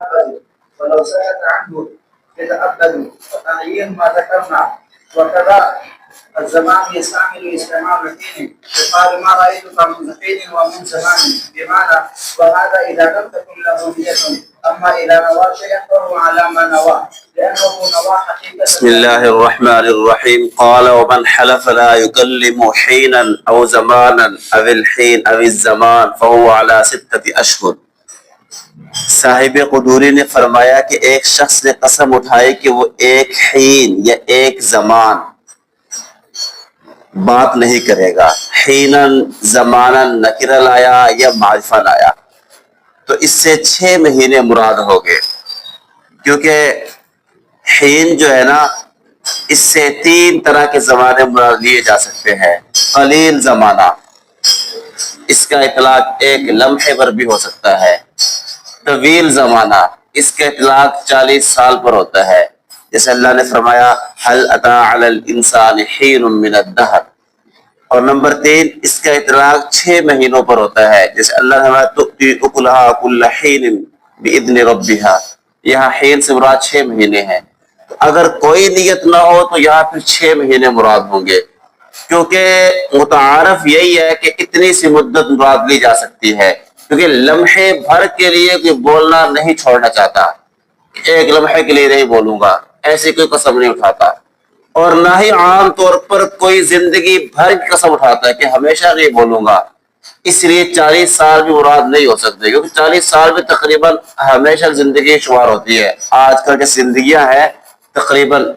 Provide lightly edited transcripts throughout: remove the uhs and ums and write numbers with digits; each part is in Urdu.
ولو سألت عنه يتأبد وتعيين ما ذكرنا وكذا الزمان يستعمل استعمال حين يقال ما رأيتك منذ حين ومن زمان بمعنى وهذا إذا لم تكن له نية أما إذا نوى شيئا فهو على ما نوى لأنه نوى حقيقة. بسم الله الرحمن الرحيم. قال ومن حلف لا يكلم حينا أو زمانا أو الحين أو الزمان فهو على 6 أشهر. صاحب قدوری نے فرمایا کہ ایک شخص نے قسم اٹھائی کہ وہ ایک حین یا ایک زمان بات نہیں کرے گا. حینن زمانن نکرہ لایا یا معرفہ لایا تو اس سے 6 مہینے مراد ہو گئے، کیونکہ حین جو ہے نا اس سے 3 طرح کے زمانے مراد لیے جا سکتے ہیں. قلیل زمانہ، اس کا اطلاق ایک لمحے پر بھی ہو سکتا ہے. طویل زمانہ، اس کا اطلاق 40 سال پر ہوتا ہے، جیسے اللہ نے فرمایا هل اتى على الانسان حين من الدهر. اور نمبر 3 اس کا اطلاق 6 مہینوں پر ہوتا ہے، جیسے اللہ نے فرمایا تؤتي اكلها كل حين باذن ربها. یہاں حین سے مراد 6 مہینے ہیں. اگر کوئی نیت نہ ہو تو یہاں پھر 6 مہینے مراد ہوں گے، کیونکہ متعارف یہی ہے کہ اتنی سی مدت مراد لی جا سکتی ہے، کیونکہ لمحے بھر کے لیے کوئی بولنا نہیں چھوڑنا چاہتا. ایک لمحے کے لیے نہیں بولوں گا، ایسی کوئی قسم نہیں اٹھاتا. اور نہ ہی عام طور پر کوئی زندگی بھر کی قسم اٹھاتا ہے کہ ہمیشہ نہیں بولوں گا. اس لیے 40 سال بھی مراد نہیں ہو سکتے، کیونکہ 40 سال میں تقریباً ہمیشہ زندگی شمار ہوتی ہے. آج کل کے زندگیاں ہیں تقریباً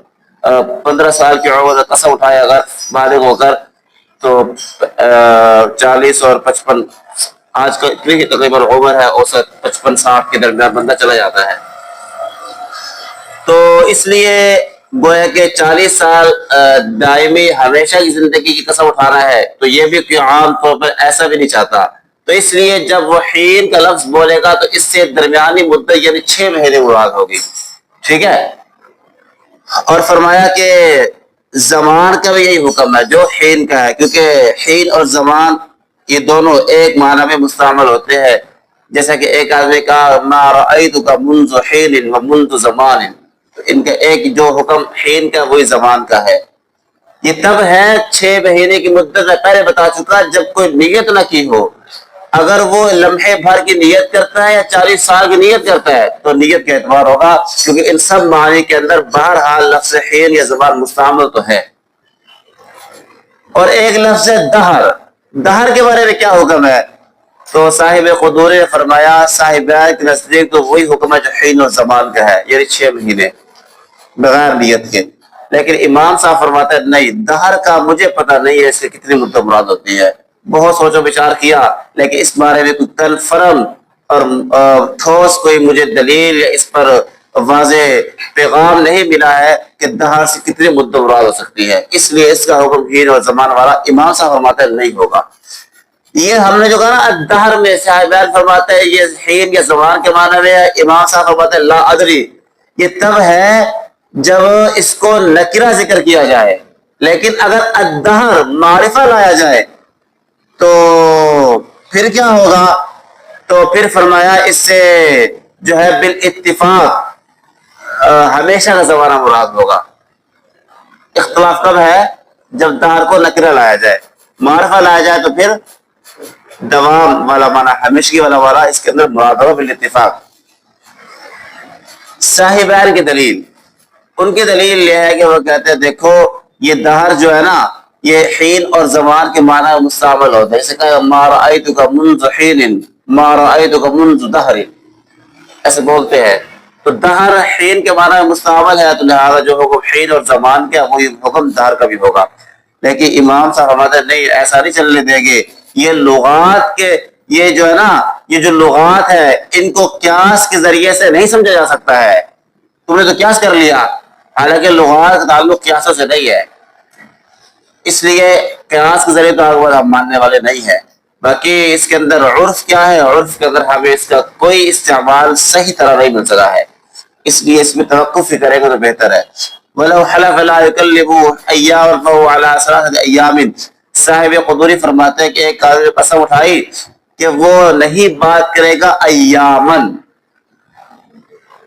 15 سال کی عمر میں قسم اٹھائے اگر بالغ ہو کر تو 40 اور 55، آج کل اتنی ہی تقریباً عمر ہے اوسط 55-60 کے درمیان بندہ چلا جاتا ہے. تو اس لیے گویا کہ 40 سال دائمی ہمیشہ کی زندگی کی قسم اٹھانا ہے تو یہ بھی کوئی عام طور پر ایسا بھی نہیں چاہتا. تو اس لیے جب وہ حین کا لفظ بولے گا تو اس سے درمیانی مدت یعنی 6 مہینے مراد ہوگی. ٹھیک ہے. اور فرمایا کہ زمان کا بھی یہی حکم ہے جو حین کا ہے، کیونکہ حین اور زمان یہ دونوں ایک معنی میں مستعمل ہوتے ہیں. جیسا کہ ایک آدمی کا ما رأیتک منذ حین و منذ زمان، تو ان کا ایک جو حکم حین کا وہی زمان کا ہے. یہ تب ہے 6 مہینے کی مدت میں پہلے بتا چکا جب کوئی نیت نہ کی ہو. اگر وہ لمحے بھر کی نیت کرتا ہے یا 40 سال کی نیت کرتا ہے تو نیت کا اعتبار ہوگا، کیونکہ ان سب معنی کے اندر بہرحال لفظ حین یا زمان مستعمل تو ہے. اور ایک لفظ دہر، دہر کے بارے میں کیا حکم ہے؟ تو صاحب قدور نے فرمایا صاحب کے نزدیک تو وہی حکم ہے جو حین اور زمان کا ہے، یعنی 6 مہینے بغیر نیت کے. لیکن امام صاحب فرماتے ہیں نہیں، دہر کا مجھے پتہ نہیں ہے اس سے کتنی مدت مراد ہوتی ہے. بہت سوچ و بچار کیا لیکن اس بارے میں کوئی کنفرم اور ٹھوس کوئی مجھے دلیل یا اس پر واضح پیغام نہیں ملا ہے کہ دہر سے کتنی مدت مراد ہو سکتی ہے. اس لیے اس کا حکم حین اور زمان والا امام صاحب فرماتے ہیں نہیں ہوگا. یہ ہم نے جو کہا نا الدہر میں صاحبان فرماتے ہیں یہ حین یا زمان کے معنی میں ہے، امام صاحب فرماتے ہیں لا ادری، یہ تب ہے جب اس کو نکرہ ذکر کیا جائے. لیکن اگر الدہر معرفہ لایا جائے تو پھر کیا ہوگا؟ تو پھر فرمایا اس سے جو ہے بالاتفاق ہمیشہ کا زمانہ مراد ہوگا. اختلاف کب ہے؟ جب دہر کو نکرہ لایا جائے. معرفہ لایا جائے تو پھر دوام والا معنی ہمیشگی والا اس کے اندر مراد ہوگا بالاتفاق. صاحبان کی دلیل، ان کی دلیل یہ ہے کہ وہ کہتے ہیں دیکھو یہ دہر جو ہے نا یہ حین اور زمان کے معنی مستعمل ہوتا ہے. جیسے کہ ما رأیتک منذ حین ما رأیتک منذ دہر، ایسے بولتے ہیں. تو دہر حین کے معنی مستعمل ہے تو لہذا جو حکم حین اور زمان کا وہی حکم دہر کا بھی ہوگا. لیکن امام صاحب فرماتے ہیں نہیں، ایسا نہیں چلنے دیں گے. یہ لغات کے یہ جو ہے نا یہ جو لغات ہے ان کو قیاس کے ذریعے سے نہیں سمجھا جا سکتا ہے. تم نے تو قیاس کر لیا، حالانکہ لغات کا تعلق قیاسوں سے نہیں ہے. اس لیے قیاس کے ذریعے تو ہم ماننے والے نہیں ہیں. باقی اس کے اندر عرف کیا ہے، عرف کے اندر ہمیں اس کا کوئی استعمال صحیح طرح نہیں مل سکا ہے، اس لیے اس میں توقف ہی کریں گے تو بہتر ہے. وَلَوْ حَلَفَ لَا يُكَلِّمُ أَيَّامًا فَهُوَ عَلَىٰ 3 أَيَّامٍ. صاحب قدوری فرماتے ہیں کہ ایک آدمی قسم اٹھائی کہ وہ نہیں بات کرے گا ایامن،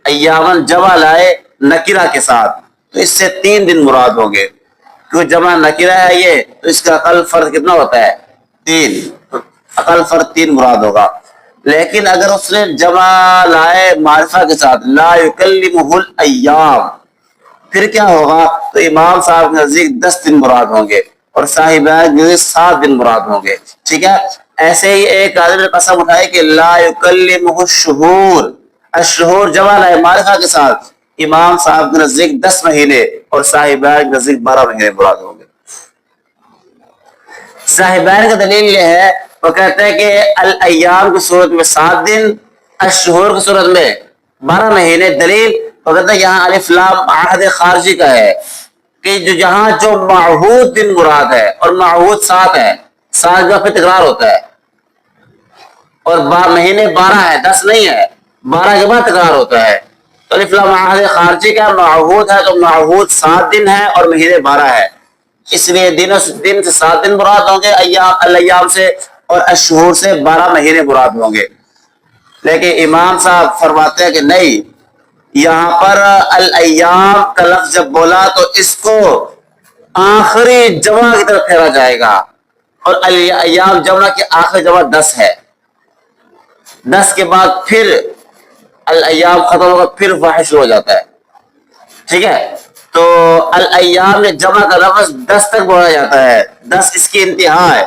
ایامن جمع لائے نکرہ کے ساتھ تو اس سے 3 دن مراد ہوں گے، کیونکہ جمع نکرہ ہے یہ، تو اس کا اقل فرد کتنا ہوتا ہے 3، اقل فرد 3 مراد ہوگا۔ لیکن اگر اس نے جمع لائے معرفہ کے ساتھ لا یکلمہ الایام، پھر کیا ہوگا؟ تو امام صاحب کے نزدیک 10 دن مراد ہوں گے اور صاحبین کے نزدیک 7 دن مراد ہوں گے، ٹھیک ہے۔ ایسے ہی ایک آدمی نے قسم اٹھائی کہ لا یکلمہ الشہور، الشہور جمع لائے معرفہ کے ساتھ، امام صاحب کے نزدیک 10 مہینے اور صاحبین کے نزدیک 12 مہینے مراد ہوں گے۔ صاحبین کا دلیل یہ ہے، وہ کہتے ہیں کہ الایام کی صورت میں 7 دن، الشہور کی صورت میں 12 مہینے۔ دلیل وہ کہتے ہیں یہاں الف لام عہد خارجی کا ہے کہ جہاں جو معہود دن مراد ہے اور معہود 7 ہے، 7 کا پھر تکرار ہوتا ہے، اور مہینے 12 ہے، 10 نہیں ہے، 12 کے بعد تکرار ہوتا ہے۔ تو الف لام عہد خارجی کا معہود ہے تو معہود 7 دن ہے اور مہینے 12 ہے، اس لیے دن سے 7 دن مراد ہوں گے الایام سے، اور الشہور سے 12 مہینے مراد ہوں گے۔ لیکن امام صاحب فرماتے ہیں کہ نہیں، یہاں پر الایام کا لفظ جب بولا تو اس کو آخری جمع کی طرف پھیرا جائے گا، اور الایام جمع کی آخری جمع 10 ہے، 10 کے بعد پھر الایام ختم ہوگا، پھر واحد شروع ہو جاتا ہے، ٹھیک ہے۔ تو الایام میں جمع کا لفظ 10 تک بولا جاتا ہے، 10 اس کی انتہا ہے،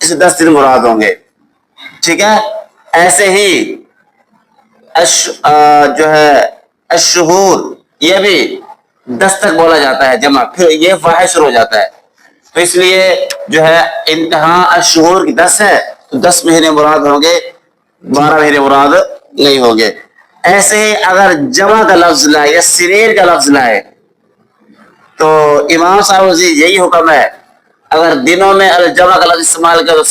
اس 10 دن مراد ہوں گے، ٹھیک ہے۔ ایسے ہی جو ہے الشہور، یہ بھی 10 تک بولا جاتا ہے جمع، پھر یہ واحد شروع ہو جاتا ہے، تو اس لیے جو ہے انتہا الشہور کی 10 ہے تو 10 مہینے مراد ہوں گے، 12 مہینے مراد نہیں ہوں گے۔ ایسے ہی اگر جمع کا لفظ لائے یا سنین کا لفظ لائے تو امام صاحب جی یہی حکم ہے، اگر دنوں میں الجمع کا لفظ استعمال کیا تو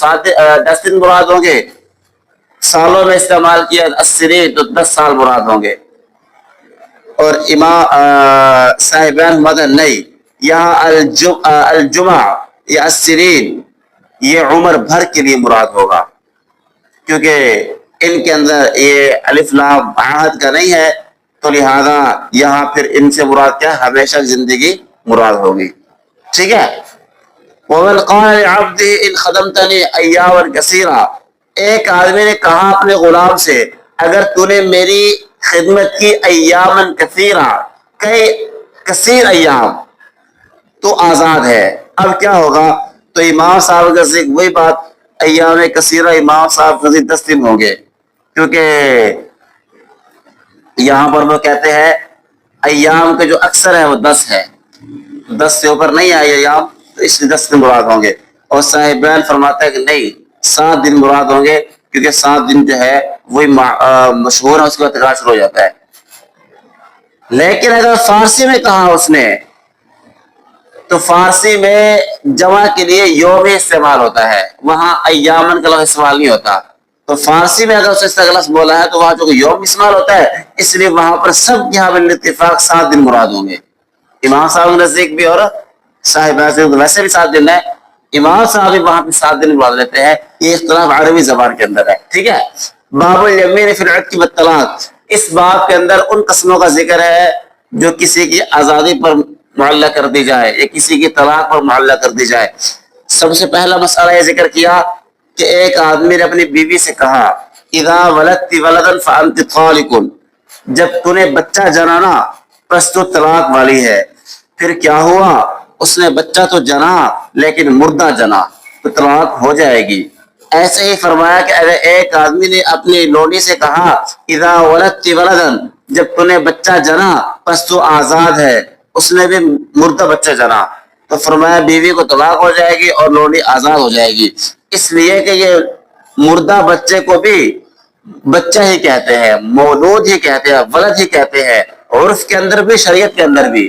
10 دن مراد ہوں گے، سالوں میں استعمال کیا السنین تو 10 سال مراد ہوں گے۔ اور امام صاحبان مدن نہیں، یہاں الجمع یا السنین یہ عمر بھر کے لیے مراد ہوگا، کیونکہ ان کے اندر یہ الف لام عہد کا نہیں ہے، تو لہذا یہاں پھر ان سے مراد کیا؟ ہمیشہ زندگی مراد ہوگی، ٹھیک ہے۔ وَمَنْ قَالَ لِعَبْدِهِ إِنْ خَدَمْتَنِي أَيَّامًا كَثِيرًا، ایک آدمی نے کہا اپنے غلام سے اگر تو نے میری خدمت کی ایامن کثیرہ، کئی کثیر ایام، تو آزاد ہے۔ اب کیا ہوگا؟ تو امام صاحب کا ذکر وہی بات، ایام کثیرہ امام صاحب کا ذکر 10 دن ہوں گے، کیونکہ یہاں پر وہ کہتے ہیں ایام کے جو اکثر ہے وہ 10 ہے، 10 سے اوپر نہیں آئے ایام، تو اس لیے 10 دن مراد ہوں گے۔ اور صاحبین فرماتا ہے کہ نہیں، 7 دن مراد ہوں گے، کیونکہ 7 دن جو ہے وہی مشہور ہے، اس کا تکرار شروع ہو جاتا ہے۔ لیکن اگر فارسی میں کہا اس نے تو فارسی میں جمع کے لیے یوم استعمال ہوتا ہے، وہاں ایامن کا لفظ استعمال نہیں ہوتا، تو فارسی میں اگر اس کا لفظ بولا ہے تو وہاں جو یوم استعمال ہوتا ہے، اس لیے وہاں پر سب یہاں پر اتفاق 7 دن مراد ہوں گے، امام صاحب کے نزدیک بھی اور صاحب ویسے بھی 7 دن ہے، امام صاحب بھی وہاں پہ 7 دن مراد لیتے ہیں، یہ اختلاف عربی زبان کے اندر ہے، ٹھیک ہے۔ باب الیمین فی العتق والطلاق، اس باب کے اندر ان قسموں کا ذکر ہے جو کسی کی آزادی پر معلق کر دی جائے یا کسی کی طلاق پر معلق کر دی جائے۔ سب سے پہلا مسئلہ یہ ذکر کیا کہ ایک آدمی نے اپنی بیوی سے کہا اذا ولدت ولدا فانت طالق، جب تو نے بچہ جنانا پس تو طلاق والی ہے۔ پھر کیا ہوا؟ اس نے بچہ تو جنا لیکن مردہ جنا تو طلاق ہو جائے گی۔ ایسے ہی فرمایا کہ اگر ایک آدمی نے اپنی لونی سے کہا اذا ولدت ولدا، جب تو نے بچہ جنا پس تو آزاد ہے، اس نے بھی مردہ بچہ جنا، تو فرمایا بیوی کو طلاق ہو جائے گی اور لونی آزاد ہو جائے گی، اس لیے کہ یہ مردہ بچے کو بھی بچہ ہی کہتے ہیں، مولود ہی کہتے ہیں، ولد ہی کہتے ہیں، عرف کے اندر بھی شریعت کے اندر بھی،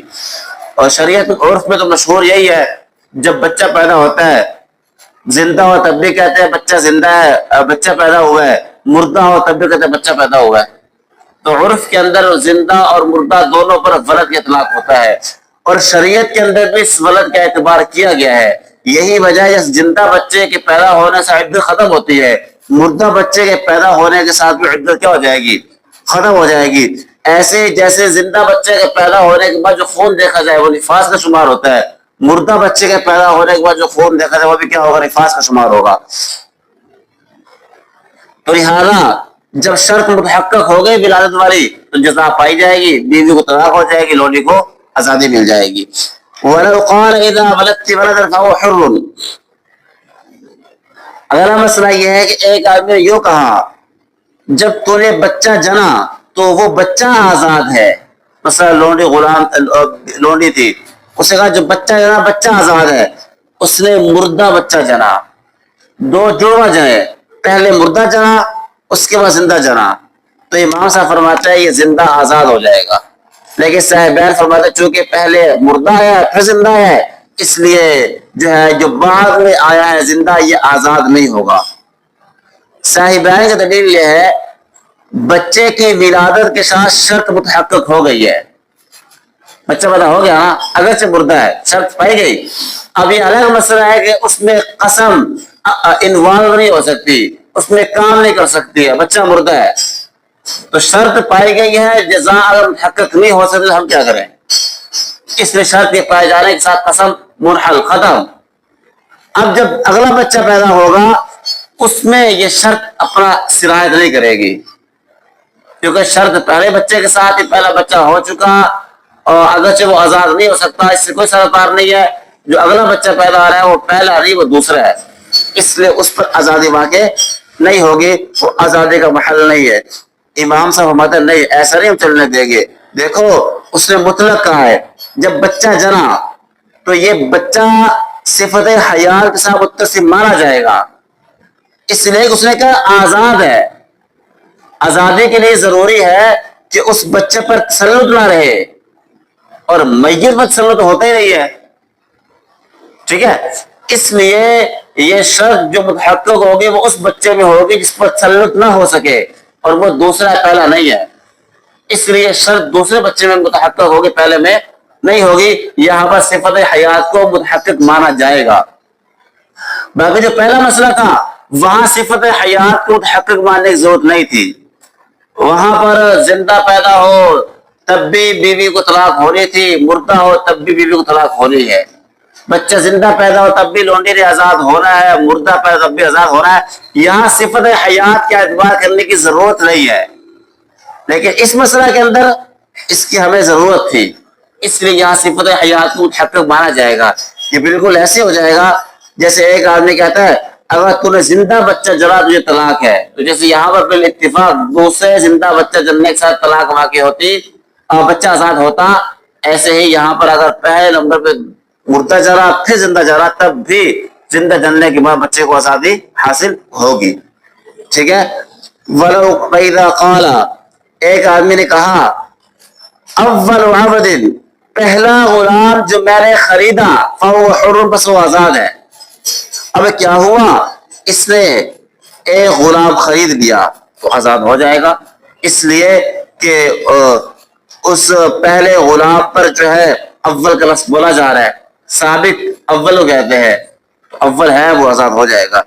اور شریعت عرف میں تو مشہور یہی ہے، جب بچہ پیدا ہوتا ہے زندہ ہو تب بھی کہتے ہیں بچہ زندہ ہے، بچہ پیدا ہوا ہے، مردہ ہو تب بھی کہتے ہیں بچہ پیدا ہوا ہے، تو عرف کے اندر زندہ اور مردہ دونوں پر ولد کا اطلاق ہوتا ہے، اور شریعت کے اندر بھی اس ولد کا اعتبار کیا گیا ہے۔ یہی وجہ ہے اس زندہ بچے کے پیدا ہونے سے عدت ختم ہوتی ہے، مردہ بچے کے پیدا ہونے کے ساتھ بھی عدت کیا ہو جائے گی؟ ختم ہو جائے گی۔ ایسے جیسے زندہ بچے کے پیدا ہونے کے بعد جو خون دیکھا جائے وہ نفاس کا شمار ہوتا ہے، مردہ بچے کے پیدا ہونے کے بعد جو خون دیکھا جائے وہ بھی کیا ہوگا؟ نفاس کا شمار ہوگا۔ تو لہٰذا جب شرط متحقق ہو گئی ولادت والی تو جزا پائی جائے گی، بیوی کو طلاق ہو جائے گی، لونڈی کو آزادی مل جائے گی۔ وَلَوْ قَالَ إِذَا وَلَدتِ وَلَدًا فَهُوَ حُرٌّ، اگلا مسئلہ یہ ہے کہ ایک آدمی نے یوں کہا جب تو نے بچہ جنا تو وہ بچہ آزاد ہے، مثلا لونڈی تھی، اس نے کہا جب بچہ جنا بچہ آزاد ہے، اس نے مردہ بچہ جنا، دو جڑواں جنے، پہلے مردہ جنا اس کے بعد زندہ جنا، تو امام صاحب فرماتا ہے یہ زندہ آزاد ہو جائے گا، لیکن صاحبین فرماتے ہیں چونکہ پہلے مردہ ہے پھر زندہ ہے، اس لیے جو ہے جو بعد میں آیا ہے زندہ یہ آزاد نہیں ہوگا۔ صاحبین کا دلیل یہ ہے بچے کی ولادت کے ساتھ شرط متحقق ہو گئی ہے، بچہ پیدا ہو گیا نا، اگرچہ مردہ ہے، شرط پائی گئی۔ اب یہ الگ مسئلہ ہے کہ اس میں قسم انوالو نہیں ہو سکتی، اس میں کام نہیں کر سکتی ہے، بچہ مردہ ہے، تو شرط پائی گئی ہے، جزا اگر متحقق نہیں ہو سکتی تو ہم کیا کریں؟ اس میں شرط یہ پائے جانے کے ساتھ قسم منحل ختم۔ اب جب اگلا بچہ پیدا ہوگا اس میں یہ شرط اپنا سرایت نہیں کرے گی، کیونکہ شرط پہلے بچے کے ساتھ ہی پہلا بچہ ہو چکا، اور اگرچہ وہ آزاد نہیں ہو سکتا، اس سے کوئی سروکار نہیں ہے، جو اگلا بچہ پیدا ہو رہا ہے وہ پہلا نہیں وہ دوسرا ہے، اس لیے اس پر آزادی واقع نہیں ہوگی، وہ آزادی کا محل نہیں ہے۔ امام صاحب فرماتے نہیں ایسا نہیں ہم چلنے دیں گے، دیکھو اس نے مطلق کہا ہے جب بچہ جنا تو یہ بچہ صفت حیات کے ساتھ متصف مانا جائے گا، اس لیے اس نے کہا آزاد ہے، آزادی کے لیے ضروری ہے کہ اس بچے پر تسلط نہ رہے، اور میت پر تسلط ہوتا ہی نہیں ہے، ٹھیک ہے، اس لیے یہ شرط جو متحقق ہوگی وہ اس بچے میں ہوگی جس پر تسلط نہ ہو سکے، اور وہ دوسرا پہلا نہیں ہے، اس لیے شرط دوسرے بچے میں متحقق ہوگی پہلے میں نہیں ہوگی، یہاں پر صفت حیات کو متحقق مانا جائے گا۔ باقی جو پہلا مسئلہ تھا وہاں صفت حیات کو متحقق ماننے کی ضرورت نہیں تھی، وہاں پر زندہ پیدا ہو تب بھی بیوی کو طلاق ہونی تھی، مردہ ہو تب بھی بیوی کو طلاق ہونی ہے، بچہ زندہ پیدا ہو تب بھی لونڈی نے آزاد ہونا ہے، مردہ پیدا تب بھی آزاد ہونا ہے، یہاں صفت حیات کا اعتبار کرنے کی ضرورت نہیں ہے، لیکن اس مسئلہ کے اندر اس کی ہمیں ضرورت تھی، اس لیے یہاں صفت حیات کو متحقق مانا جائے گا۔ یہ بالکل ایسے ہو جائے گا جیسے ایک آدمی کہتا ہے اگر تو نے زندہ بچہ جنا تجھے طلاق ہے، تو جیسے یہاں پر بال اتفاق دوسرے زندہ بچہ جننے کے ساتھ طلاق واقع ہوتی اور بچہ آزاد ہوتا، ایسے ہی یہاں پر اگر پہلے نمبر پہ مردہ جنا پھر زندہ جنا تب بھی زندہ جننے کے بعد بچے کو آزادی حاصل ہوگی، ٹھیک ہے۔ وَلَوْ قَيْدَ قَالَ، ایک آدمی نے کہا اول عبد، پہلا غلام جو میں نے خریدا فَهُوَ حُرٌّ، بس وہ آزاد ہے۔ اب کیا ہوا، اس نے ایک غلام خرید لیا تو آزاد ہو جائے گا، اس لیے کہ اس پہلے غلام پر جو ہے اول کا لفظ بولا جا رہا ہے، ثابت اول کو کہتے ہیں، تو اول ہے وہ آزاد ہو جائے گا۔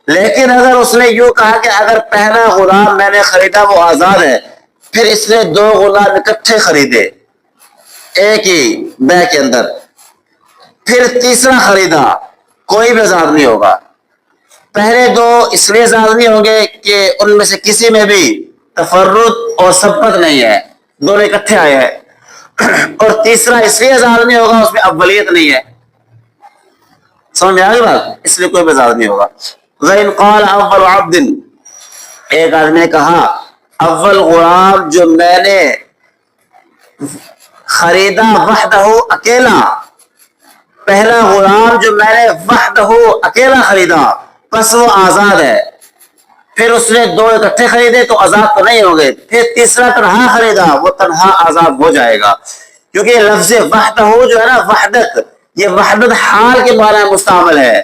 لیکن اگر اس نے یوں کہا کہ اگر پہلا غلام میں نے خریدا وہ آزاد ہے، پھر اس نے دو غلام اکٹھے خریدے ایک ہی بیع کے اندر، پھر تیسرا خریدا، کوئی بھی آزاد نہیں ہوگا۔ پہلے دو اس لیے آزاد نہیں ہوں گے کہ ان میں سے کسی میں بھی تفرد اور سبقت نہیں ہے، دونوں اکٹھے آئے ہیں، اور تیسرا اس لیے آزاد نہیں ہوگا اس میں اولیت نہیں ہے، سمجھ میں آ گئی بات، اس لیے کوئی بھی آزاد نہیں ہوگا۔ وَإِنْ قَالَ أَوَّلُ عَبْدٍ، ایک آدمی نے کہا اول غلام جو میں نے خریدا وحدہ اکیلا، پہلا غلام جو میں نے وحدہ اکیلا خریدا بس وہ آزاد ہے، پھر اس نے دو اکٹھے خریدے تو آزاد تو نہیں ہوں گے، پھر تیسرا تنہا خریدا وہ تنہا آزاد ہو جائے گا، کیونکہ یہ لفظ وحدہ جو ہے نا وحدت، یہ وحدت حال کے معنی میں مستعمل ہے،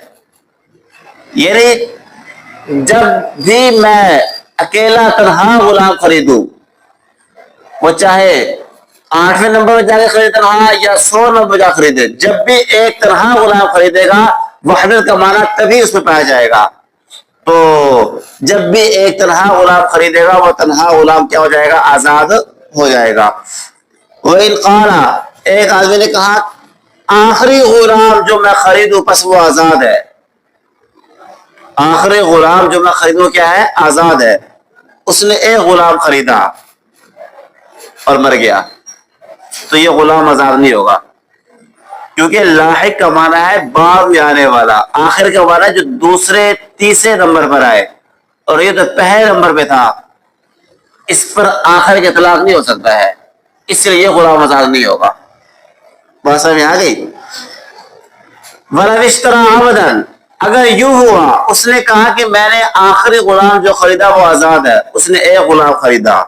یعنی جب بھی میں اکیلا تنہا غلام خریدوں، وہ چاہے 8ویں نمبر میں جا کے خریدے تنہا یا 100 نمبر میں جا خریدے، جب بھی ایک تنہا غلام خریدے گا وحدت کا معنی تبھی اس میں پایا جائے گا، تو جب بھی ایک تنہا غلام خریدے گا وہ تنہا غلام کیا ہو جائے گا، آزاد ہو جائے گا۔ وَإِنْ قَالَ ایک آدمی نے کہا آخری غلام جو میں خریدوں پس وہ آزاد ہے، آخری غلام جو میں خریدوں کیا ہے؟ آزاد ہے۔ اس نے ایک غلام خریدا اور مر گیا تو یہ غلام آزاد نہیں ہوگا، کیونکہ لاحق کا معنی ہے بعد میں آنے والا، آخر کا معنی ہے جو دوسرے تیسرے نمبر پر آئے، اور یہ تو پہلے نمبر پہ تھا، اس پر آخر کے اطلاق نہیں ہو سکتا ہے، اس لیے یہ غلام آزاد نہیں ہوگا۔ بات سمجھ آ گئی؟ وَلَوِ اشْتَرَىٰ عَبْدًا اگر یوں ہوا اس نے کہا کہ میں نے آخری غلام جو خریدا وہ آزاد ہے، اس نے ایک غلام خریدا،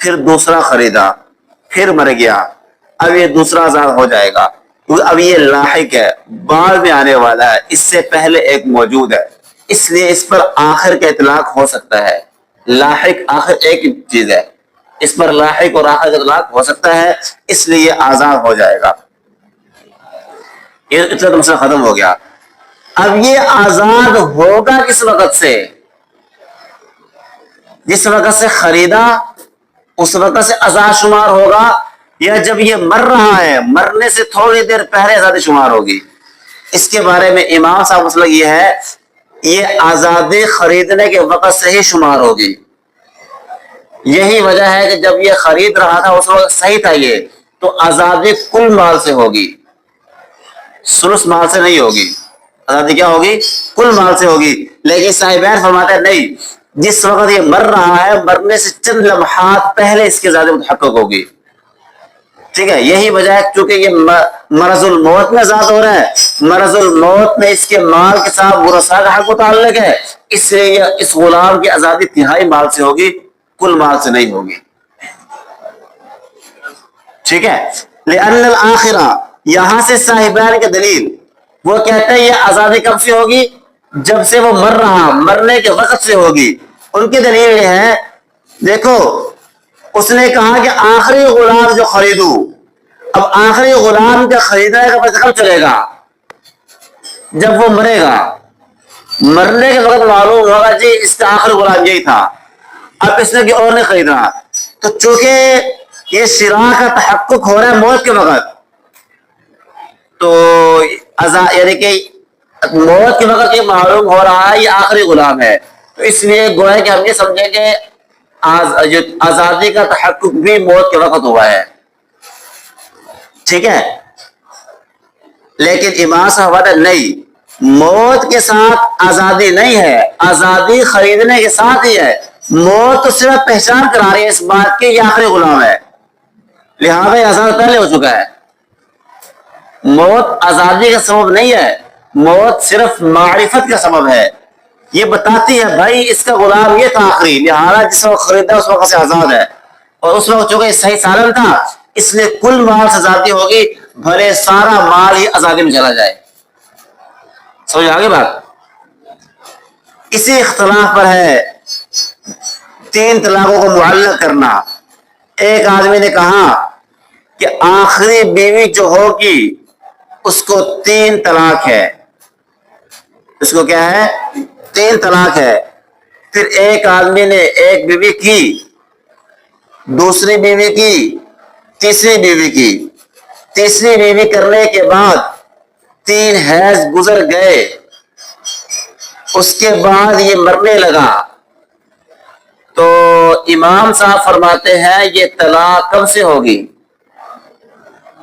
پھر دوسرا خریدا، پھر مر گیا، اب یہ دوسرا آزاد ہو جائے گا، کیونکہ اب یہ لاحق ہے، بعد میں آنے والا ہے، اس سے پہلے ایک موجود ہے، اس لیے اس پر آخر کا اطلاق ہو سکتا ہے۔ لاحق آخر ایک چیز ہے، اس پر لاحق اور آخر کا اطلاق ہو سکتا ہے، اس لیے یہ آزاد ہو جائے گا۔ یہ اتنا تو مسئلہ ختم ہو گیا۔ اب یہ آزاد ہوگا کس وقت سے؟ جس وقت سے خریدا اس وقت سے آزاد شمار ہوگا، یا جب یہ مر رہا ہے مرنے سے تھوڑی دیر پہلے آزادی شمار ہوگی؟ اس کے بارے میں امام صاحب مسئلہ یہ ہے، یہ آزادی خریدنے کے وقت سے ہی شمار ہوگی۔ یہی وجہ ہے کہ جب یہ خرید رہا تھا اس وقت صحیح تھا، یہ تو آزادی کل مال سے ہوگی، سلس مال سے نہیں ہوگی، آزادی کیا ہوگی؟ کل مال سے ہوگی۔ لیکن صاحبین فرماتے ہیں نہیں، جس وقت یہ مر رہا ہے مرنے سے چند لمحات پہلے اس کی آزادی متحقق ہوگی، ٹھیک ہے؟ یہی وجہ ہے چونکہ یہ مرض الموت میں آزاد ہو رہا ہے، مرض الموت میں اس کے مال کے ساتھ ورثاء کا حق متعلق ہے، اس لیے اس غلام کی آزادی تہائی مال سے ہوگی، کل مال سے نہیں ہوگی، ٹھیک ہے؟ لأن الآخرہ یہاں سے صاحبان کی دلیل وہ کہتے ہیں یہ آزادی کب سے ہوگی؟ جب سے وہ مر رہا، مرنے کے وقت سے ہوگی۔ ان کی دلیل یہ ہے، دیکھو اس نے کہا کہ آخری غلام جو خریدوں، اب آخری غلام کا خریدنے کا پتہ کب چلے گا؟ جب وہ مرے گا، مرنے کے وقت معلوم ہوگا جی اس کا آخری غلام یہی تھا، اب اس نے کہ اور نہیں خریدنا، تو چونکہ یہ شراء کا تحقق ہو رہا ہے موت کے وقت، تو یعنی کہ موت کے وقت یہ معلوم ہو رہا ہے یہ آخری غلام ہے، تو اس لیے گویا کہ ہم یہ سمجھیں کہ آزادی کا تحقق بھی موت کے وقت ہوا ہے، ٹھیک ہے؟ لیکن امام صاحب نہیں، موت کے ساتھ آزادی نہیں ہے، آزادی خریدنے کے ساتھ ہی ہے، موت تو صرف پہچان کرا رہی ہے اس بات کی یہ آخری غلام ہے، لہٰذا یہ آزاد پہلے ہو چکا ہے۔ موت آزادی کا سبب نہیں ہے، موت صرف معرفت کا سبب ہے، یہ بتاتی ہے بھائی اس کا غلام یہ تھا آخری، لہٰذا جس وقت خریدا اس وقت سے آزاد ہے، اور اس وقت چونکہ صحیح سالم تھا اس لیے کل مال سے آزادی ہوگی، بھلے سارا مال ہی آزادی میں چلا جائے۔ سمجھ آگے بات؟ اسی اختلاف پر ہے 3 طلاقوں کو معلق کرنا۔ ایک آدمی نے کہا کہ آخری بیوی جو ہوگی اس کو 3 طلاق ہے، اس کو کیا ہے؟ 3 طلاق ہے۔ پھر ایک آدمی نے ایک بیوی کی، دوسری بیوی کی، تیسری بیوی کی، تیسری بیوی کرنے کے بعد 3 حیض گزر گئے، اس کے بعد یہ مرنے لگا، تو امام صاحب فرماتے ہیں یہ طلاق کب سے ہوگی؟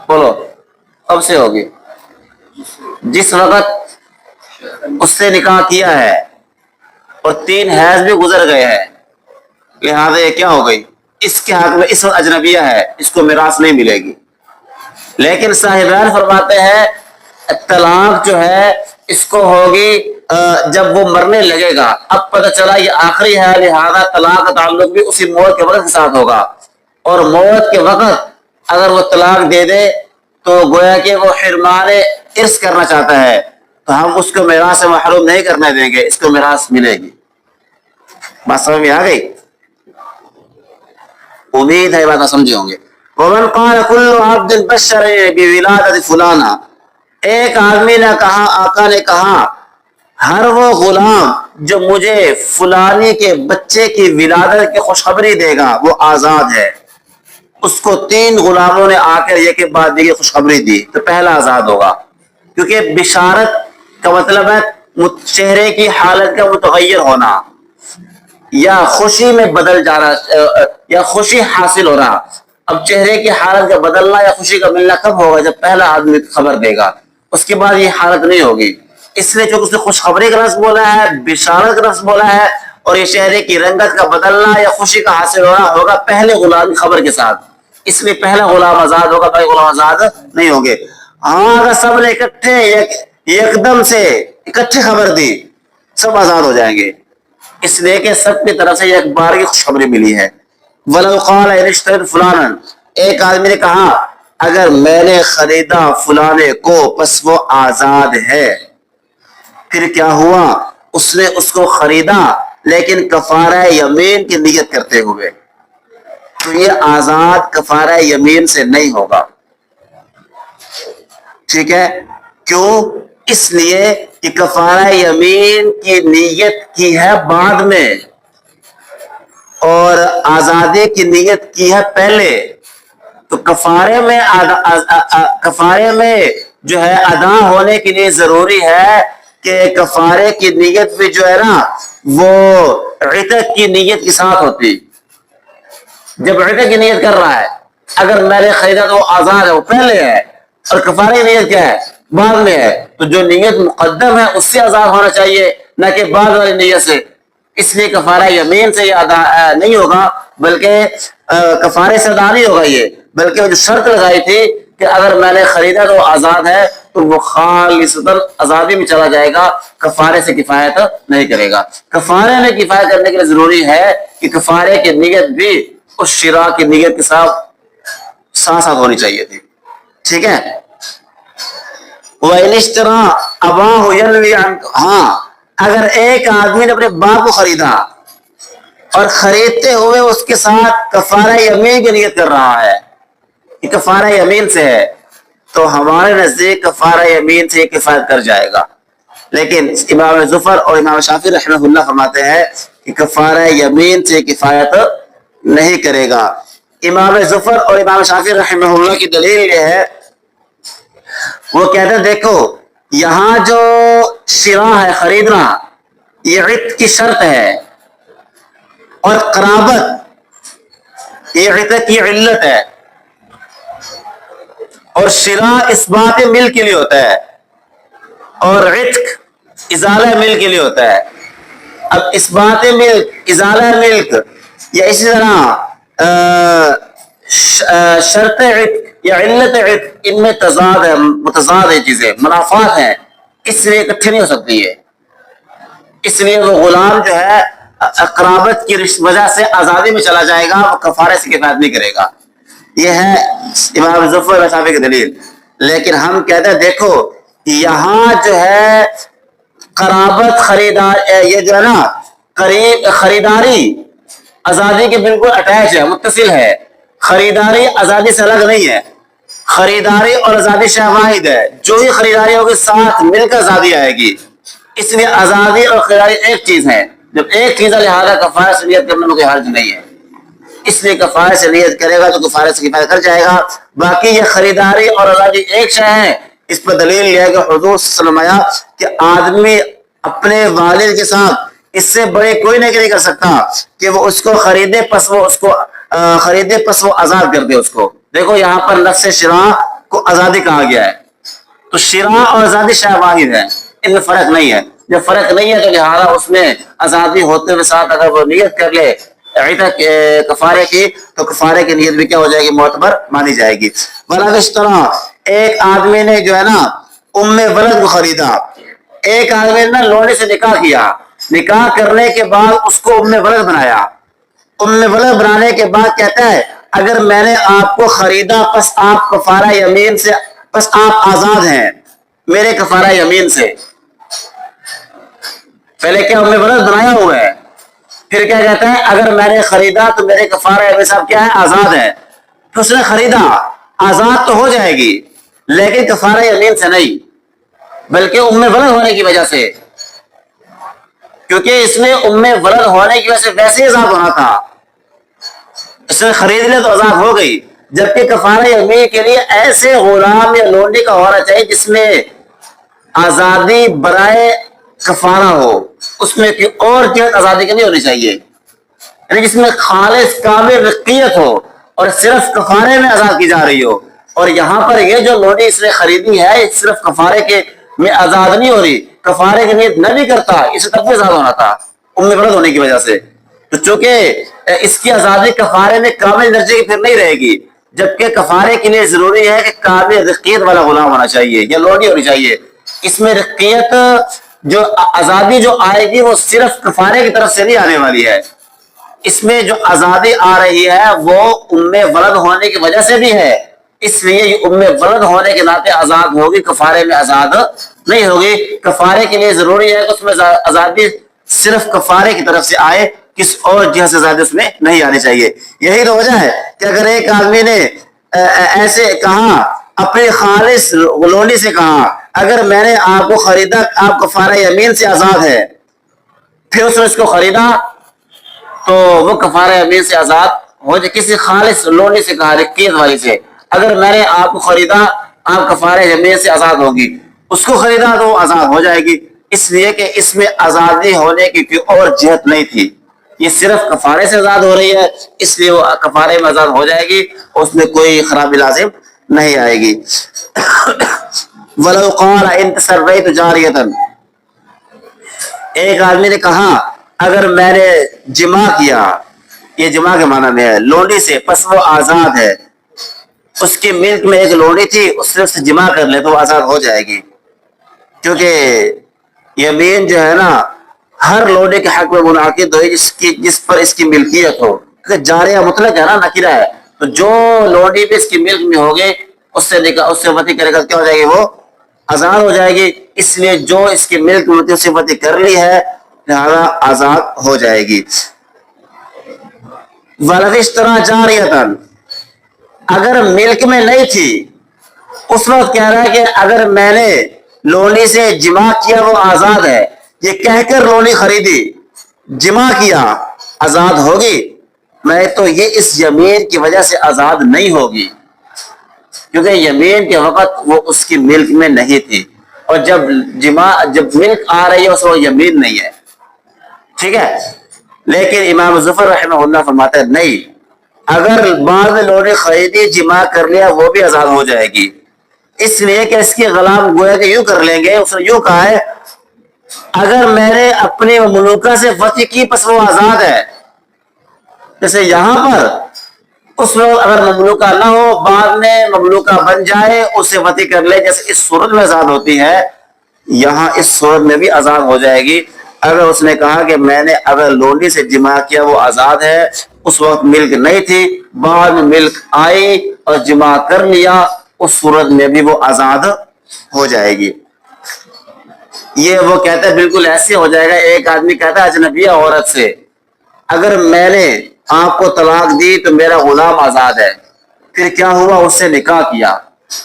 بولو کب سے ہوگی؟ جس وقت اس سے نکاح کیا ہے اور 3 حیض بھی گزر گئے ہیں، لہذا یہ کیا ہو گئی؟ اس کے حق میں اس وقت اجنبیہ ہے، اس کو میراث نہیں ملے گی۔ لیکن صاحبان فرماتے ہیں طلاق جو ہے اس کو ہوگی جب وہ مرنے لگے گا، اب پتہ چلا یہ آخری ہے، لہذا طلاق کا تعلق بھی اسی موت کے وقت کے ساتھ ہوگا، اور موت کے وقت اگر وہ طلاق دے دے تو گویا کہ وہ حرمان ارث کرنا چاہتا ہے، تو ہم اس کو میراث سے محروم نہیں کرنے دیں گے، اس کو میراث ملے گی۔ بات سمجھ میں آ گئی؟ امید ہے بات سمجھے ہوں گے۔ ومن قال كل عبد بشر بولادت فلانا، ایک آدمی نے کہا، آقا نے کہا ہر وہ غلام جو مجھے فلانی کے بچے کی ولادت کی خوشخبری دے گا وہ آزاد ہے، اس کو 3 غلاموں نے آ کر یہ کہ بعد یہ خوشخبری دی تو پہلا آزاد ہوگا، کیونکہ بشارت کا مطلب ہے چہرے کی حالت کا متغیر ہونا یا خوشی میں بدل جانا یا خوشی حاصل ہو رہا۔ اب چہرے کی حالت کا بدلنا یا خوشی کا ملنا کب ہوگا؟ جب پہلا آدمی خبر دے گا، اس کے بعد یہ حالت نہیں ہوگی۔ اس لیے چونکہ اس نے خوشخبری کا لفظ بولا ہے، بشارت کا لفظ بولا ہے، اور یہ چہرے کی رنگت کا بدلنا یا خوشی کا حاصل ہونا ہوگا پہلے غلام کی خبر کے ساتھ، اس لیے پہلا غلام آزاد ہوگا، باقی غلام آزاد نہیں ہوں گے۔ ہاں اگر سب نے اکٹھے یکدم سے اکٹھے خبر دی سب آزاد ہو جائیں گے، اس لیے کہ سب کی طرف سے ایک بار کی خوشخبری ملی ہے۔ وَلَوْ قَالَ إِنِ اشْتَرَيْتُ فُلَانًا، ایک آدمی نے کہا اگر میں نے خریدا فلانے کو پس وہ آزاد ہے، پھر کیا ہوا؟ اس نے اس کو خریدا لیکن کفارہ یمین کی نیت کرتے ہوئے، تو یہ آزاد کفارہ یمین سے نہیں ہوگا، ٹھیک ہے؟ کیوں؟ اس لیے کہ کفارہ یمین کی نیت کی ہے بعد میں اور آزادی کی نیت کی ہے پہلے، تو کفارے میں جو ہے ادا ہونے کے لیے ضروری ہے کہ کفارے کی نیت بھی جو ہے نا وہ عتق کی نیت کے ساتھ ہوتی۔ جب عتق کی نیت کر رہا ہے، اگر میں نے خریدا تو وہ آزاد ہے، وہ پہلے ہے، اور کفارے کی نیت کیا ہے؟ بعد میں ہے، تو جو نیت مقدم ہے اس سے آزاد ہونا چاہیے، نہ کہ بعد والی نیت سے۔ اس لیے کفارہ یمین سے یہ ادا نہیں ہوگا، بلکہ کفارے سے ادا نہیں ہوگا یہ، بلکہ وہ جو شرط لگائی تھی کہ اگر میں نے خریدا تو وہ آزاد ہے، تو وہ خالصتاً آزادی میں چلا جائے گا، کفارے سے کفایت نہیں کرے گا۔ کفارے میں کفایت کرنے کے لیے ضروری ہے کہ کفارے کی نیت بھی اس شراء کی نیت کے ساتھ ساتھ ہونی چاہیے تھی، ٹھیک ہے؟ وَإِنِ اشْتَرَىٰ أَبَاهُ يَنْوِي عَنْهُ، ہاں اگر ایک آدمی نے اپنے باپ کو خریدا اور خریدتے ہوئے اس کے ساتھ کفارہ یمین کی نیت کر رہا ہے کہ کفارہ یمین سے ہے، تو ہمارے نزدیک کفارہ یمین سے کفایت کر جائے گا، لیکن امام ظفر اور امام شافعی رحمہ اللہ فرماتے ہیں کہ کفارہ یمین سے کفایت نہیں کرے گا۔ امام ظفر اور امام شافعی رحمہ اللہ کی دلیل یہ ہے، وہ کہتے ہیں دیکھو یہاں جو شراء ہے خریدنا یہ عتق کی شرط ہے، اور قرابت یہ عتق کی علت ہے، اور شراء اس بات مل کے لیے ہوتا ہے اور عتق ازالہ مل کے لیے ہوتا ہے۔ اب اس بات ملک ازالہ ملک یا اسی طرح شرط عتق یا علت عتق ان میں تضاد ہے، متضاد ہے، چیزیں منافات ہیں، اس لیے اکٹھے نہیں ہو سکتی ہے۔ اس لیے وہ غلام جو ہے قرابت کی وجہ سے آزادی میں چلا جائے گا، وہ کفارے سے کفایت نہیں کرے گا۔ یہ ہے امام ظفر اور شافعی کی دلیل۔ لیکن ہم کہتے ہیں دیکھو یہاں جو ہے قرابت خریدار یہ جو ہے نا قریب خریداری آزادی کے بالکل اٹیچ ہے، متصل ہے، خریداری آزادی سے الگ نہیں ہے، خریداری اور آزادی شے واحد ہے، جو ہی خریداری ہوگی ساتھ مل کر آزادی آئے گی، اس لیے آزادی اور خریداری ایک چیز ہے۔ جب ایک چیز ہے لہٰذا کفارے سے نیت کرنے میں کوئی حرج نہیں ہے، اس لیے کفارے سے نیت کرے گا تو کفارے سے کفایت کر جائے گا۔ باقی یہ خریداری اور آزادی ایک شے ہے، اس پر دلیل یہ ہے کہ حضور صلی اللہ علیہ وسلم کہ آدمی اپنے والد کے ساتھ اس سے بڑے کوئی نہیں کر سکتا کہ وہ اس کو خریدے پس وہ اس کو خریدے پس وہ آزاد کر دے اس کو۔ دیکھو یہاں پر لفظ شراء کو آزادی کہا گیا ہے، تو شراء اور آزادی شے واحد ہے، ان میں فرق نہیں ہے۔ جب فرق نہیں ہے تو لہٰذا اس میں آزادی ہوتے ہوئے ساتھ اگر وہ نیت کر لے عتق کفارے کی تو کفارے کی نیت بھی کیا ہو جائے گی؟ معتبر مانی جائے گی۔ وَلَوِ اشْتَرَىٰ، ایک آدمی نے جو ہے نا ام ولد کو خریدا، ایک آدمی نے نا لونے سے نکاح کیا، نکاح کرنے کے بعد اس کو ام ولد بنایا، ام ولد بنانے کے بعد کہتا ہے اگر میں نے آپ کو خریدا پس آپ کفارہ یمین سے پس آپ آزاد ہیں میرے کفارہ یمین سے۔ پہلے کیا ام ولد بنایا ہوا ہے، پھر کیا کہتا ہے اگر میں نے خریدا تو میرے کفارہ یمین صاحب کیا ہے؟ آزاد ہے۔ تو اس نے خریدا، آزاد تو ہو جائے گی لیکن کفارہ یمین سے نہیں، بلکہ ام ولد ہونے کی وجہ سے، کیونکہ اس نے ام ولد ہونے کی وجہ سے ویسے ہی آزاد ہونا تھا، اس نے خرید لیا تو آزاد ہو گئی، جبکہ کفارہ یمین کے لیے ایسے غلام یا لونڈی کا ہونا چاہیے جس میں آزادی برائے کفارہ ہو، اس میں کوئی اور جہت آزادی کی نہیں ہونی چاہیے، یعنی جس میں خالص کامل رقیت ہو اور صرف کفارے میں آزاد کی جا رہی ہو۔ اور یہاں پر یہ جو لونڈی اس نے خریدی ہے صرف کفارے کے میں آزاد نہیں ہو رہی، کفارے کی نیت نہ بھی کرتا اسے تب بھی آزاد ہونا تھا ام ولد ہونے کی وجہ سے، تو چونکہ اس کی آزادی کفارے میں کامل درجے کی پھر نہیں رہے گی، جبکہ کفارے کے لیے ضروری ہے کہ کامل رقیت والا غلام ہونا چاہیے یا لونڈی ہونی چاہیے۔ اس میں رقیت جو آزادی جو آئے گی وہ صرف کفارے کی طرف سے نہیں آنے والی ہے، اس میں جو آزادی آ رہی ہے وہ ام ولد ہونے کی وجہ سے بھی ہے، اس لیے یہ ام ولد ہونے کے ناطے آزاد ہوگی، کفارے میں آزاد نہیں ہوگی۔ کفارے کے لیے ضروری ہے کہ اس میں آزادی صرف کفارے کی طرف سے آئے، کس اور جہت سے آزادی اس میں نہیں آنی چاہیے۔ یہی تو وجہ ہے کہ اگر ایک آدمی نے ایسے کہا اپنی خالص لونڈی سے کہا اگر میں نے آپ کو خریدا آپ کفارہ یمین سے آزاد ہے، پھر اس نے اس کو خریدا تو وہ کفارہ یمین سے آزاد ہو جائے۔ کسی خالص لونڈی سے کہا رقیت والی سے اگر میں نے آپ کو خریدا آپ کفارہ یمین سے آزاد ہوگی، اس کو خریدا تو وہ آزاد ہو جائے گی، اس لیے کہ اس میں آزادی ہونے کی کوئی اور جہت نہیں تھی، یہ صرف کفارے سے آزاد ہو رہی ہے، اس لیے وہ کفارے میں آزاد ہو جائے گی، اس میں کوئی خرابی لازم نہیں آئے گی۔ وَلَوْ قَالَ إِنْ تَسَرَّيْتُ جَارِيَةً، ایک آدمی نے کہا اگر میں نے جمع کیا، یہ جمع کے معنی میں ہے، لونڈی سے پس وہ آزاد ہے، اس کی ملک میں ایک لونڈی تھی اس سے جمع کر لے تو وہ آزاد ہو جائے گی، کیونکہ یمین جو ہے نا ہر لونڈی کے حق میں منعقد ہوئی جس پر اس کی ملکیت ہو، کیونکہ جاریہ مطلق ہے نا، نکرہ ہے، تو جو لونڈی بھی اس کی ملک میں ہوگی اس سے وطی کرے گا کیا ہو جائے گی، وہ آزاد ہو جائے گی، اس لیے جو اس کی ملک میں ہوتی ہے اس سے وطی کر لی ہے لہذا آزاد ہو جائے گی۔ وَلَوِ اشْتَرَىٰ جَارِيَةً، اگر ملک میں نہیں تھی، اس وقت کہہ رہا ہے کہ اگر میں نے لونڈی سے جمع کیا وہ آزاد ہے، یہ کہہ کر لونڈی خریدی جمع کیا آزاد ہوگی، میں تو یہ اس یمین کی وجہ سے آزاد نہیں ہوگی، کیونکہ یمین کے وقت وہ اس کی ملک میں نہیں تھی، اور جب ملک آ رہی ہے اس وقت یمین نہیں ہے، ٹھیک ہے۔ لیکن امام ظفر رحمہ اللہ فرماتے ہیں نہیں، اگر بعد میں لونڈی خریدی جمع کر لیا وہ بھی آزاد ہو جائے گی، اس لیے کہ اس کے غلام گویا کہ یوں کر لیں گے، اس نے یوں کہا ہے اگر میں نے اپنے مملوکہ سے وطی کی پس وہ آزاد ہے، جیسے یہاں پر اس وقت اگر مملوکہ نہ ہو بعد میں مملوکہ بن جائے اسے وطی کر لے، جیسے اس صورت میں آزاد ہوتی ہے یہاں اس صورت میں بھی آزاد ہو جائے گی۔ اگر اس نے کہا کہ میں نے اگر لونڈی سے جمع کیا وہ آزاد ہے، اس وقت ملک نہیں تھی، بعد میں ملک آئی اور جمع کر لیا، اس صورت میں بھی وہ آزاد ہو جائے گی۔ یہ وہ کہتا ہے بالکل ایسے ہو جائے گا، ایک آدمی کہتا ہے اجنبیہ عورت سے اگر میں نے آپ کو طلاق دی تو میرا غلام آزاد ہے، پھر کیا ہوا اس سے نکاح کیا،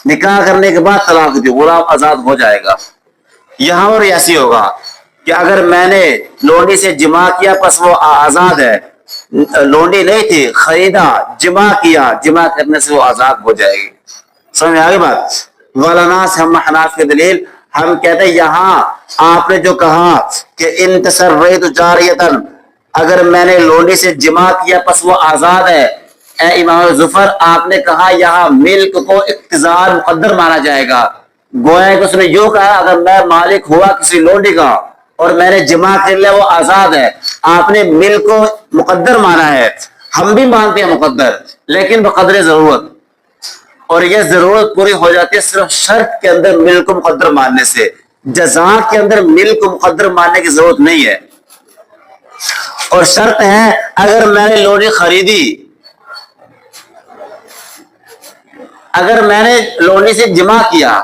نکاح کرنے کے بعد طلاق دی، غلام آزاد ہو جائے گا۔ یہاں اور ایسی ہوگا کہ اگر میں نے لونڈی سے جمع کیا پس وہ آزاد ہے، لونڈی نہیں تھی خریدا جمع کیا، جمع کرنے سے وہ آزاد ہو جائے گی۔ سمجھ آگے بات؟ والناس ہم حناف کی دلیل ہم کہتے ہیں یہاں آپ نے جو کہا کہ ان تسریت جاریتن، اگر میں نے لونڈی سے جمع کیا پس وہ آزاد ہے، اے امام ظفر آپ نے کہا یہاں ملک کو اقتضاء مقدر مانا جائے گا، گویا کہ اس نے یوں کہا اگر میں مالک ہوا کسی لونڈی کا اور میں نے جمع کر لیا وہ آزاد ہے، آپ نے ملک کو مقدر مانا ہے، ہم بھی مانتے ہیں مقدر لیکن بقدر ضرورت، اور یہ ضرورت پوری ہو جاتی ہے صرف شرط کے اندر ملک کو مقدر ماننے سے، جزا کے اندر ملک کو مقدر ماننے کی ضرورت نہیں ہے۔ اور شرط ہے اگر میں نے لونڈی خریدی، اگر میں نے لونڈی سے جمع کیا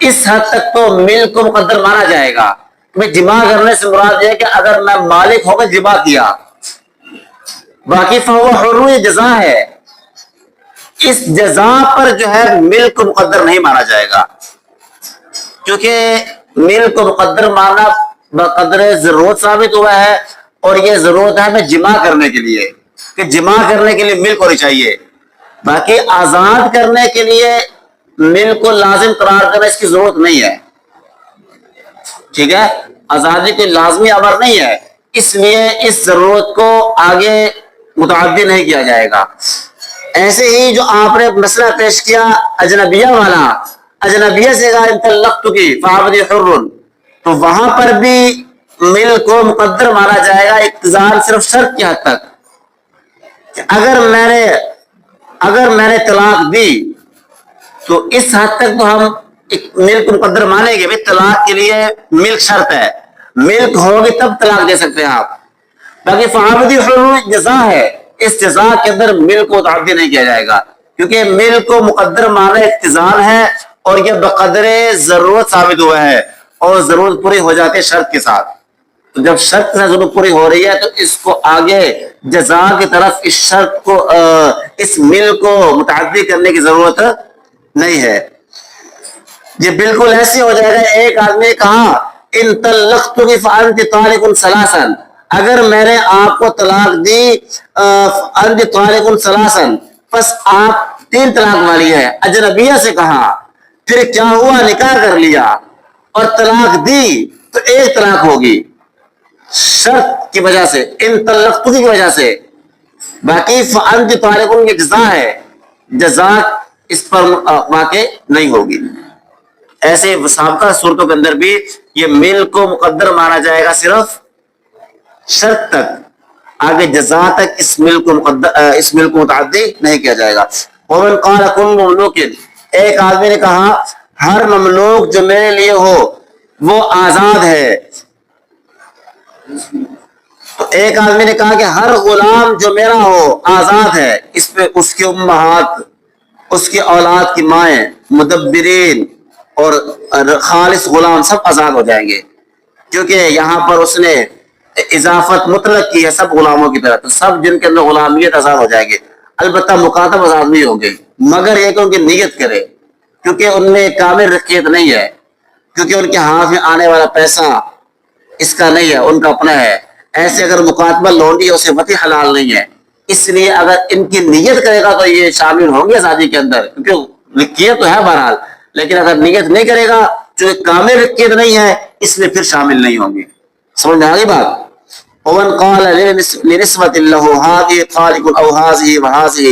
اس حد تک تو ملک کو مقدر مانا جائے گا۔ میں جمع کرنے سے مراد یہ ہے کہ اگر میں مالک ہو کر جمع کیا، باقی فہو حر، یہ جزا ہے، اس جزا پر جو ہے ملک کو مقدر نہیں مانا جائے گا، کیونکہ ملک کو مقدر ماننا بقدر ضرورت ثابت ہوا ہے، اور یہ ضرورت ہے ہمیں جمع کرنے کے لیے، کہ جمع کرنے کے لیے ملک ہونی چاہیے، باقی آزاد کرنے کے لیے ملک کو لازم قرار دینا اس کی ضرورت نہیں ہے، ٹھیک ہے، آزادی کوئی لازمی امر نہیں ہے، اس لیے اس ضرورت کو آگے متعدی نہیں کیا جائے گا۔ ایسے ہی جو آپ نے مسئلہ پیش کیا اجنبیہ والا، اجنبیہ سے کہا ان طلقت کی فعبدی حر، تو وہاں پر بھی مل کو مقدر مانا جائے گا اقتضاء صرف شرط کی حد تک کہ اگر میں نے طلاق دی تو اس حد تک تو ہم ملک مقدر مانیں گے، طلاق کے لیے ملک شرط ہے، ملک ہوگی تب طلاق دے سکتے ہیں آپ۔ باقی فعبدی حر جزا ہے، اس جزا کے اندر ملک کو متعدی نہیں کیا جائے گا، کیونکہ ملک کو مقدر مانا اقتضاء ہے اور یہ بقدر ضرورت ثابت ہوا ہے، اور ضرورت پوری ہو جاتی ہے شرط کے ساتھ۔ تو جب شرط سے ضرورت پوری ہو رہی ہے تو اس کو آگے جزا کی طرف اس شرط کو اس ملک کو متعدی کرنے کی ضرورت نہیں ہے۔ یہ بالکل ایسے ہو جائے گا، ایک آدمی نے کہا ان طلقتک فانت طالق ثلاثا، اگر میں نے آپ کو طلاق دی انت طالق ثلاثا، پس آپ 3 طلاق والی ہے۔ اجنبیہ سے کہا، پھر کیا ہوا، نکاح کر لیا اور طلاق دی تو 1 طلاق ہوگی شرط کی وجہ سے، ان طلقتک کی وجہ سے۔ باقی فانت طالق کی جزا ہے، جزا اس پر واقع نہیں ہوگی۔ ایسے سابقہ صورتوں کے اندر بھی یہ ملک کو مقدر مانا جائے گا صرف شرط تک، آگے جزا تک اس ملک کو متعدی نہیں کیا جائے گا۔ ومن قال کل مملوک، ایک آدمی نے کہا ہر مملوک جو میرے لیے ہو وہ آزاد ہے۔ تو ایک آدمی نے کہا کہ ہر غلام جو میرا ہو آزاد ہے، اس پہ اس کی امہات، اس کی اولاد کی مائیں، مدبرین اور خالص غلام سب آزاد ہو جائیں گے، کیونکہ یہاں پر اس نے اضافت مطلق کی ہے سب غلاموں کی طرح، تو سب جن کے اندر غلامیت آزاد ہو جائے گے۔ البتہ مکاتب آزاد نہیں ہوں گے، مگر یہ کہ ان کی نیت کرے، کیونکہ ان میں کامل رقیت نہیں ہے، کیونکہ ان کے ہاتھ میں آنے والا پیسہ اس کا نہیں ہے، ان کا اپنا ہے۔ ایسے اگر مکاتبہ لونڈی ہے اسے وطی حلال نہیں ہے، اس لیے اگر ان کی نیت کرے گا تو یہ شامل ہوں گے آزادی کے اندر، کیونکہ رقیت تو ہے بہرحال، لیکن اگر نیت نہیں کرے گا جو کامل رقیت نہیں ہے اس میں پھر شامل نہیں ہوں گے۔ سمجھ میں آ گئی بات؟ ومن قال لنسبت له هذه طالق او هذه وهذه،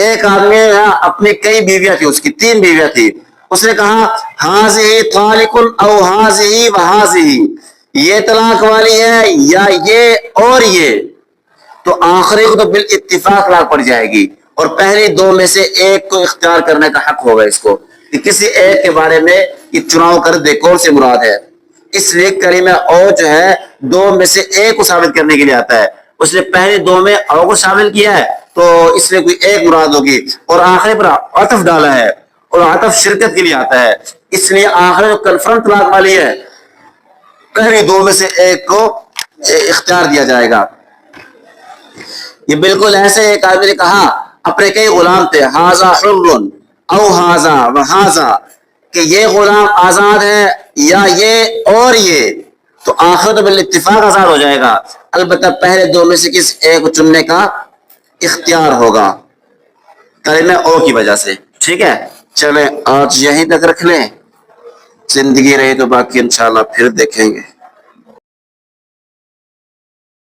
ایک آدمی اپنی کئی بیویاں تھی، اس کی 3 بیویاں تھی، اس نے کہا هذه طالق او هذه وهذه، یہ طلاق والی ہے یا یہ اور یہ، تو آخری کو تو بالاتفاق طلاق پڑ جائے گی، اور پہلی 2 میں سے ایک کو اختیار کرنے کا حق ہوگا اس کو، کہ کسی ایک کے بارے میں یہ چناؤ کر دے کون سی مراد ہے۔ اس لیے کریمہ او جو ہے 2 میں سے ایک کو ثابت کرنے کے لیے آتا ہے، اس نے پہلے 2 میں او کو شامل کیا ہے تو اس میں کوئی ایک مراد ہوگی، اور آخری پر عطف ڈالا ہے اور عطف شرکت کے لیے آتا ہے، اس لیے آخری جو کنفرم طلاق والی ہے پہلی 2 میں سے ایک کو اختیار دیا جائے گا۔ یہ بالکل ایسے ایک آدمی نے کہا اپنے کئی غلام تھے، ہاذا حر او ہاذا وہاذا، کہ یہ غلام آزاد ہے یا یہ اور یہ، تو آخر تو بالاتفاق آزاد ہو جائے گا، البتہ پہلے 2 میں سے کسی ایک کو چننے کا اختیار ہوگا کلمہ او کی وجہ سے۔ ٹھیک ہے، چلیں آج یہیں تک رکھ لیں، زندگی رہی تو باقی انشاءاللہ پھر دیکھیں گے۔